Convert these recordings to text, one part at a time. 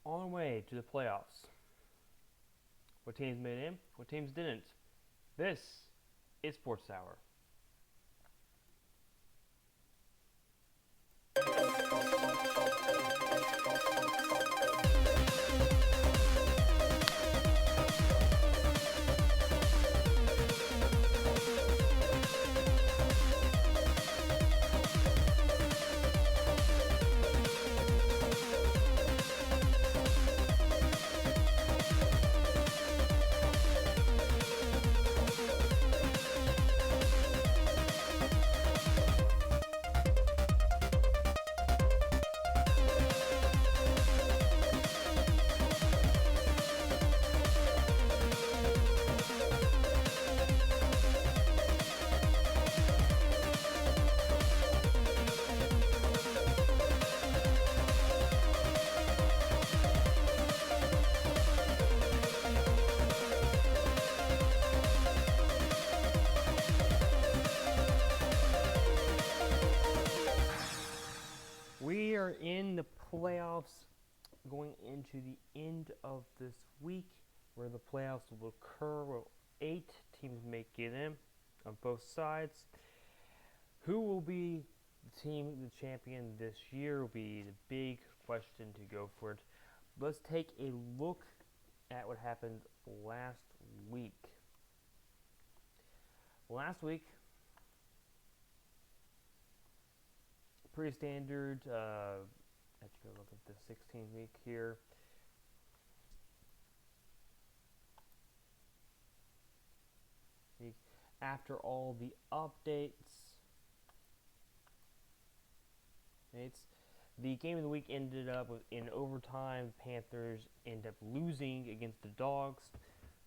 on our way to the playoffs. What teams made in? What teams didn't? This is Sports Hour. We are in the playoffs going into the end of this week where the playoffs will occur where 8 teams make it in on both sides. Who will be the champion this year will be the big question to go for it. Let's take a look at what happened last week. Last week, pretty standard. Let's go look at the 16th week here. After all the updates, the game of the week ended up in overtime. Panthers ended up losing against the Dogs.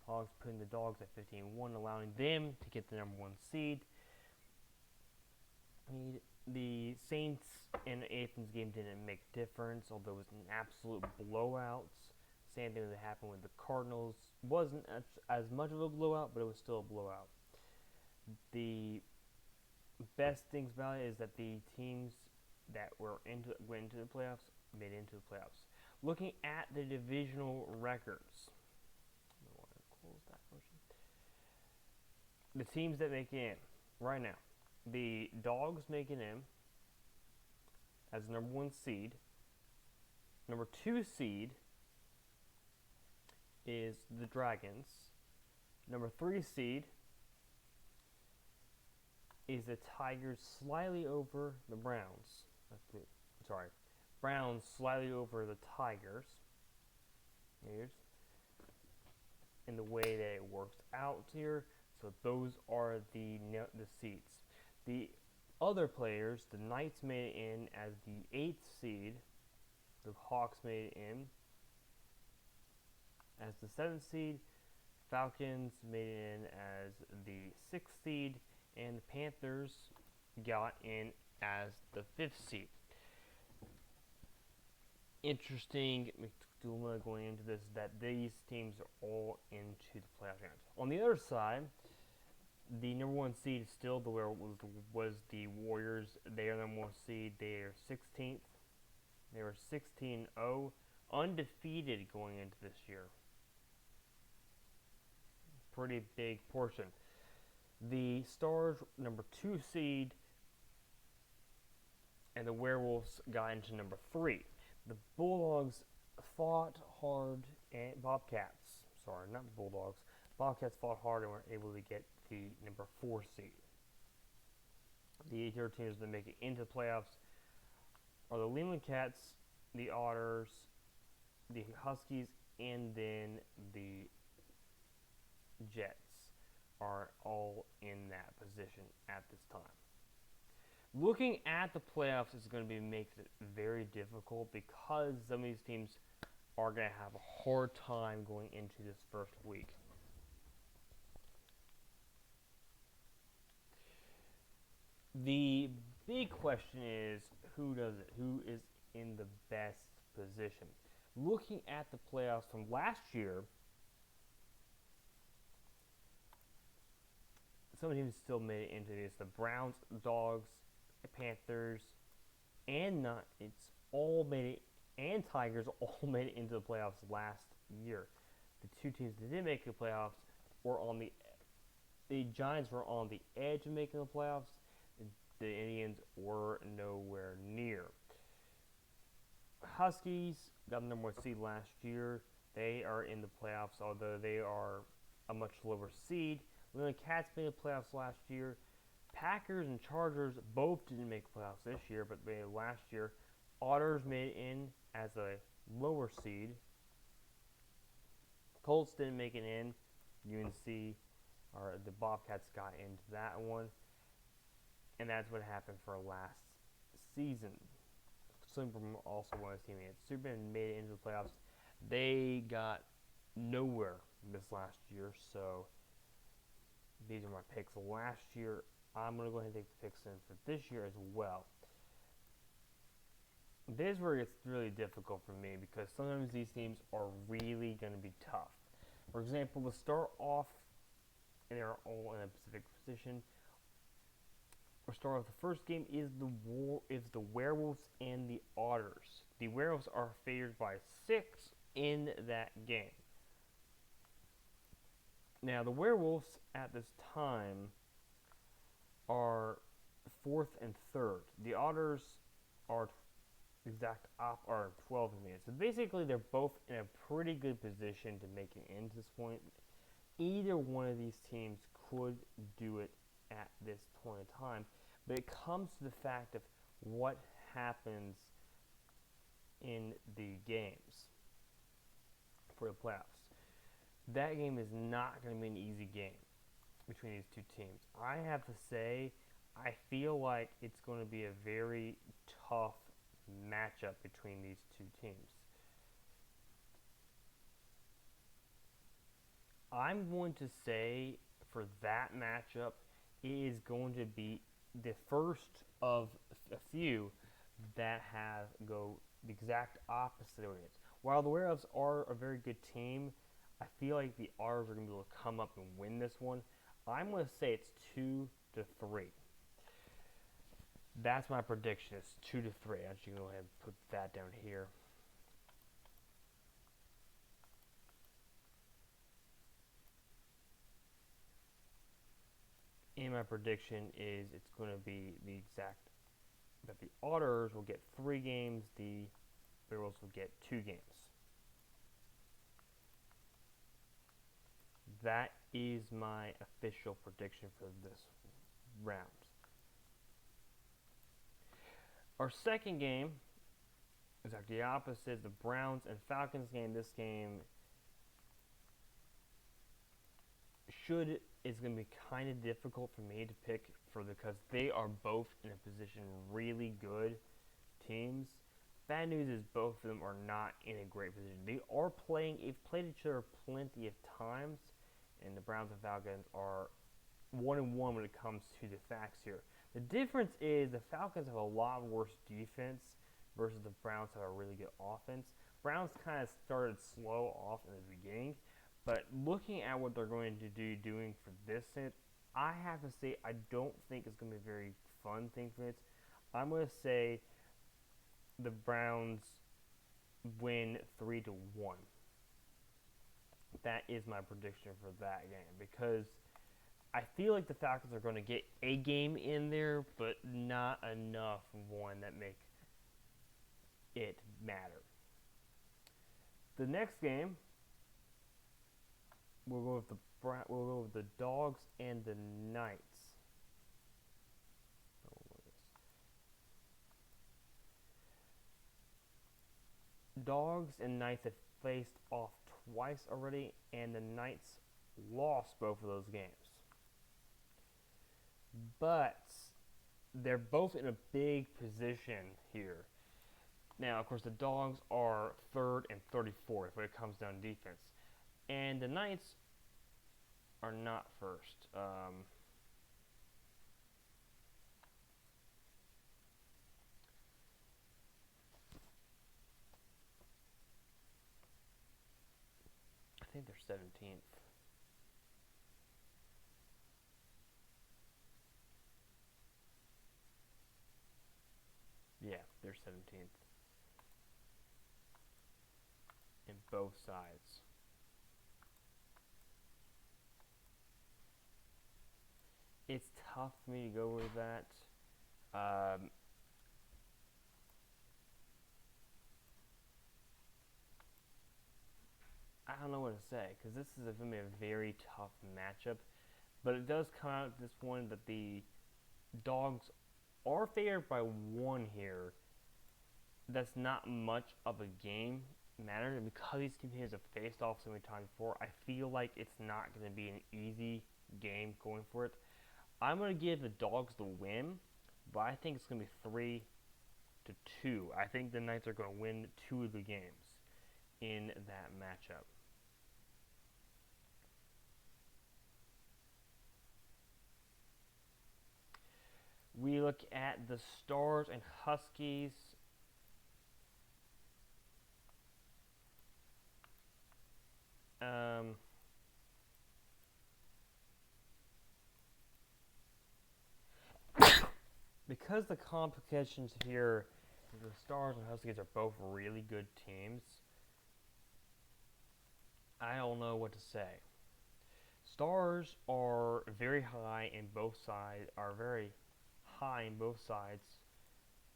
Hogs putting the Dogs at 15-1, allowing them to get the number 1 seed. The Saints and Athens game didn't make a difference, although it was an absolute blowout. Same thing that happened with the Cardinals. Wasn't as much of a blowout, but it was still a blowout. The best things about it is that the teams that went into the playoffs made it into the playoffs. Looking at the divisional records, the teams that make it in right now, the Dogs make it in as the number 1 seed. Number 2 seed is the Dragons. Number 3 seed is the Tigers, slightly over the Browns. Browns slightly over the Tigers. Here's in the way that it works out here. So those are the seeds. The other players, the Knights made it in as the 8th seed. The Hawks made it in as the 7th seed. Falcons made it in as the 6th seed. And the Panthers got in as the 5th seed. Interesting going into this that these teams are all into the playoff round. On the other side, the number 1 seed is still was the Warriors. They are the number 1 seed. They are 16th. They were 16-0, undefeated going into this year. Pretty big portion. The Stars, number 2 seed, and the Werewolves got into number 3. The Bulldogs fought hard, and Bobcats fought hard and were able to get the number 4 seed. The 8 teams that make it into the playoffs are the Leland Cats, the Otters, the Huskies, and then the Jets are all in that position at this time. Looking at the playoffs is going to make it very difficult because some of these teams are going to have a hard time going into this first week. The big question is, who does it? Who is in the best position? Looking at the playoffs from last year, some teams still made it into this. The Browns, Dogs, Panthers, and Knights all made it and Tigers all made it into the playoffs last year. The two teams that did make the playoffs were on the Giants were on the edge of making the playoffs. The Indians were nowhere near. Huskies got the number 1 seed last year. They are in the playoffs, although they are a much lower seed. The Cats made the playoffs last year. Packers and Chargers both didn't make the playoffs this year, but made it last year. Otters made it in as a lower seed. Colts didn't make it in. UNC, or the Bobcats, got into that one. And that's what happened for last season. Superman also won his team. Superman made it into the playoffs. They got nowhere this last year, so these are my picks. Last year, I'm going to go ahead and take the picks in for this year as well. This is where it gets really difficult for me because sometimes these teams are really going to be tough. For example, to start off, and they're all in a specific position. We'll start off. The first game is the Werewolves and the Otters. The Werewolves are favored by 6 in that game. Now, the Werewolves at this time are 4th and 3rd. The Otters are 12th and 8th. So basically, they're both in a pretty good position to make it into this point. Either one of these teams could do it at this point in time, but it comes to the fact of what happens in the games for the playoffs. That game is not going to be an easy game between these two teams. I have to say, I feel like it's going to be a very tough matchup between these two teams. I'm going to say for that matchup, it is going to be the first of a few that go the exact opposite of it. While the Werewolves are a very good team, I feel like the Otters are going to be able to come up and win this one. I'm going to say it's 2-3. That's my prediction. It's 2-3. I'm just going to go ahead and put that down here. And my prediction is it's going to be the exact that the Otters will get 3 games, the Werewolves will get 2 games. That is my official prediction for this round. Our second game is actually the opposite, the Browns and Falcons game. This game is going to be kind of difficult for me to pick because they are both in a position really good teams. Bad news is both of them are not in a great position. They've played each other plenty of times, and the Browns and Falcons are 1-1 when it comes to the facts here. The difference is the Falcons have a lot worse defense versus the Browns have a really good offense. Browns kind of started slow off in the beginning, but looking at what they're going to do doing for this set, I have to say I don't think it's going to be a very fun thing for it. I'm going to say the Browns win 3-1. That is my prediction for that game because I feel like the Falcons are going to get a game in there, but not enough one that make it matter. The next game, we'll go with the Dogs and the Knights. Dogs and Knights have faced off twice already, and the Knights lost both of those games. But they're both in a big position here. Now, of course, the Dogs are 3rd and 34th when it comes down to defense. And the Knights are not first. I think they're 17th. Yeah, they're 17th. both sides. It's tough for me to go with that. I don't know what to say because this is going to be a very tough matchup. But it does come out this one that the dogs are favored by 1 here. That's not much of a game matter, and because these teams have faced off so many times before, I feel like it's not going to be an easy game going for it. I'm going to give the dogs the win, but I think it's going to be 3-2. I think the Knights are going to win 2 of the games in that matchup. We look at the Stars and Huskies. Because the competitions here, the Stars and Huskies are both really good teams, I don't know what to say. Stars are very high in both sides,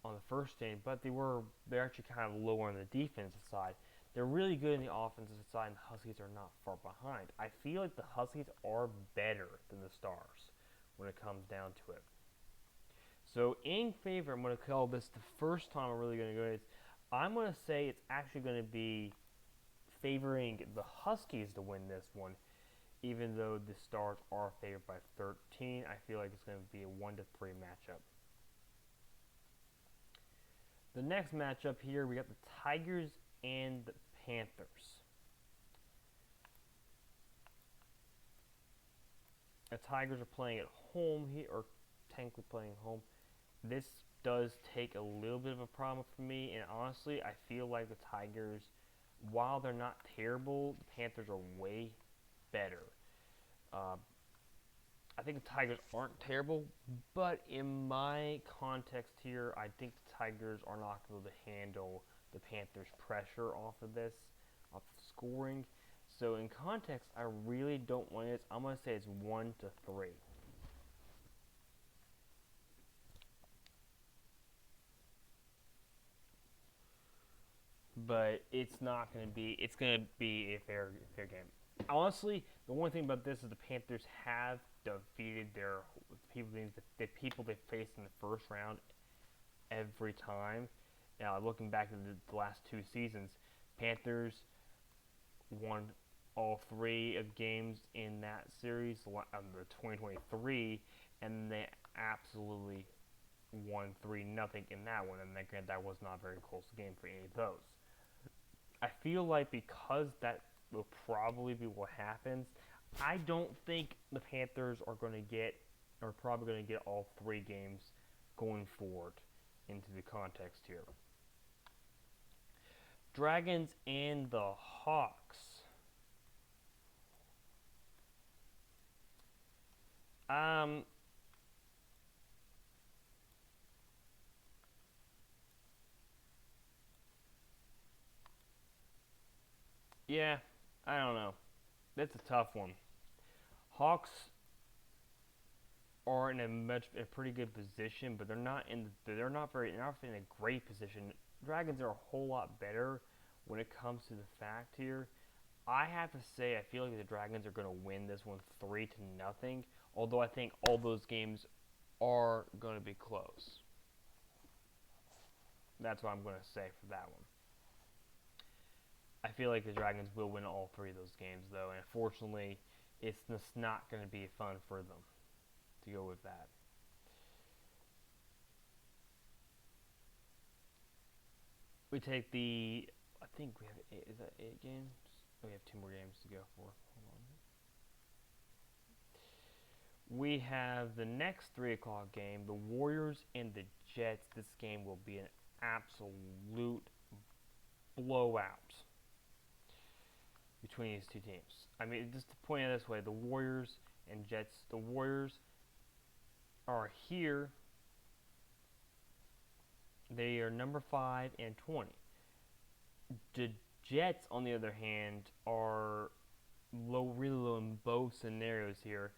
on the first team, but they're actually kind of lower on the defensive side. They're really good in the offensive side, and the Huskies are not far behind. I feel like the Huskies are better than the Stars when it comes down to it. So in favor, I'm going to call this the first time I'm really going to go is I'm going to say it's actually going to be favoring the Huskies to win this one, even though the Stars are favored by 13. I feel like it's going to be a 1-3 matchup. The next matchup here, we got the Tigers and the Panthers. The Tigers are playing at home here, or technically playing at home. This does take a little bit of a problem for me, and honestly, I feel like the Tigers, while they're not terrible, the Panthers are way better. I think the Tigers aren't terrible, but in my context here, I think the Tigers are not going to be able to handle the Panthers' pressure off of scoring. So in context, I really don't want it. I'm going to say it's 1-3. But it's not going to be. It's going to be a fair game. Honestly, the one thing about this is the Panthers have defeated the people they faced in the first round every time. Looking back at the last 2 seasons, Panthers won all 3 of games in that series, the 2023, and they absolutely won 3-0 in that one. And again, that was not a very close game for any of those. I feel like because that will probably be what happens, I don't think the Panthers are probably going to get all 3 games going forward into the context here. Dragons and the Hawks. Yeah, I don't know. That's a tough one. Hawks are in a pretty good position, but they're not in a great position. Dragons are a whole lot better when it comes to the fact here. I have to say I feel like the Dragons are going to win this one 3-0. Although I think all those games are going to be close. That's what I'm going to say for that one. I feel like the Dragons will win all 3 of those games, though, and unfortunately, it's just not going to be fun for them to go with that. We take I think we have 8, is that 8 games? Oh, we have 2 more games to go for. Hold on. We have the next 3 o'clock game, the Warriors and the Jets. This game will be an absolute blowout between these 2 teams. I mean, just to point it this way, the Warriors and Jets, the Warriors are here. They are number 5 and 20. The Jets, on the other hand, are really low in both scenarios here.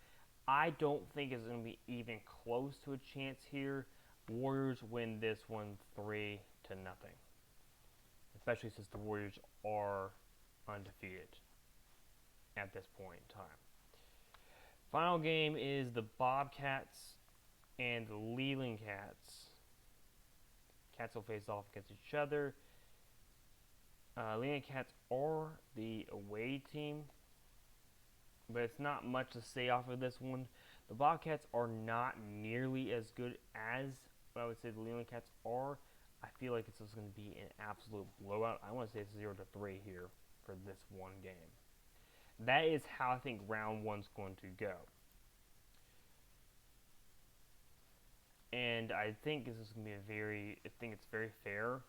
I don't think it's going to be even close to a chance here. Warriors win this one 3-0, especially since the Warriors are undefeated at this point in time. Final game is the Bobcats and the Leland Cats. Cats will face off against each other. Leland Cats are the away team, but it's not much to say off of this one. The Bobcats are not nearly as good as I would say the Leland Cats are. I feel like this is going to be an absolute blowout. I want to say it's 0-3 here for this one game. That is how I think round one's going to go. And I think this is going to be I think it's very fair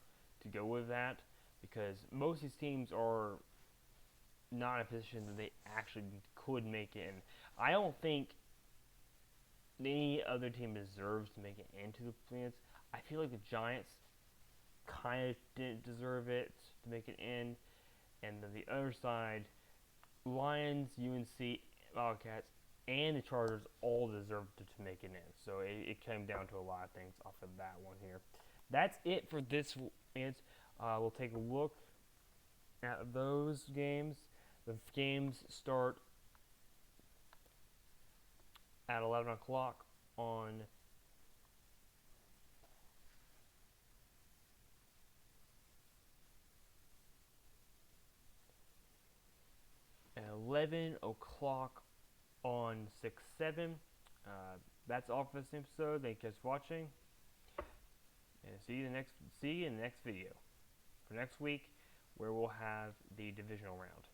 to go with that, because most of these teams are not in a position that they actually could make it in. I don't think any other team deserves to make it into the playoffs. I feel like the Giants kind of didn't deserve it to make it in, and then the other side, Lions, UNC, Wildcats, and the Chargers all deserved to make it in. So it came down to a lot of things off of that one here. That's it for this. We'll take a look at those games. The games start at 11 o'clock on at 11 o'clock on 6/7. That's all for this episode. Thank you guys for watching, and see you in the next video for next week, where we'll have the divisional round.